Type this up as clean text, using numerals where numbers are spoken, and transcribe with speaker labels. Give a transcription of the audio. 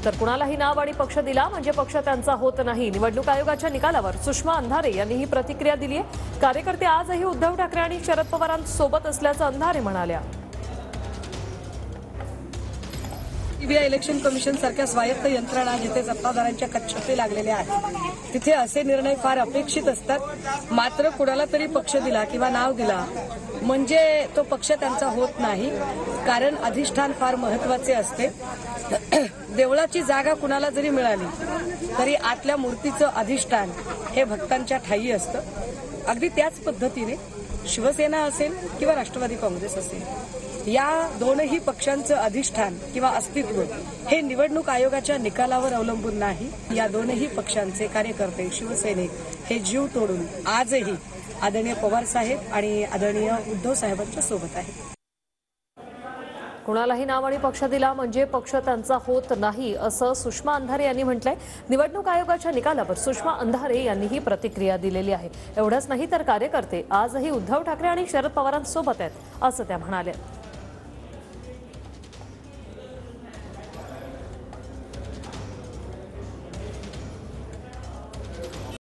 Speaker 1: तर कुणालाही नाव आणि पक्ष दिला म्हणजे पक्ष त्यांचा होत नाही। निवडणूक आयोगाच्या निकालावर सुषमा अंधारे यांनी ही प्रतिक्रिया दिली आहे। कार्यकर्ते आजही उद्धव ठाकरे आणि शरद पवारांसोबत असल्याचं अंधारे म्हणाल्या।
Speaker 2: इलेक्शन कमिशन सारख्या स्वायत्त यंत्रणा जिथे सत्ताधाऱ्यांच्या कच्छपे लागलेले आहेत तिथे असे निर्णय फार अपेक्षित असतात। मात्र कुणाला तरी पक्ष दिला किंवा नाव दिला म्हणजे तो पक्ष त्यांचा होत नाही, कारण अधिष्ठान फार महत्वाचे असते। देवळाची जागा कुणाला जरी मिळाली तरी आतल्या मूर्तीचं अधिष्ठान हे भक्तांच्या ठायी असतं। अगदी त्याच पद्धतीने शिवसेना असेल किंवा राष्ट्रवादी काँग्रेस असेल, या दोनही पक्षांचं अधिष्ठान किंवा अस्तित्व हे निवडणूक आयोगाच्या निकालावर अवलंबून नाही। या दोनही पक्षांचे कार्यकर्ते शिवसैनिक हे जीव तोडून आजही आदरणीय पवार साहेब आणि आदरणीय उद्धव साहेबांच्या सोबत आहेत।
Speaker 1: कुणालाही नाव आणि पक्ष दिला म्हणजे पक्ष त्यांचा होत नाही असं सुषमा अंधारे यांनी म्हटलंय। निवडणूक आयोगाच्या निकालावर सुषमा अंधारे यांनी ही प्रतिक्रिया दिलेली आहे। एवढंच नाही तर कार्यकर्ते आजही उद्धव ठाकरे आणि शरद पवारांसोबत आहेत असं त्या म्हणाल्या।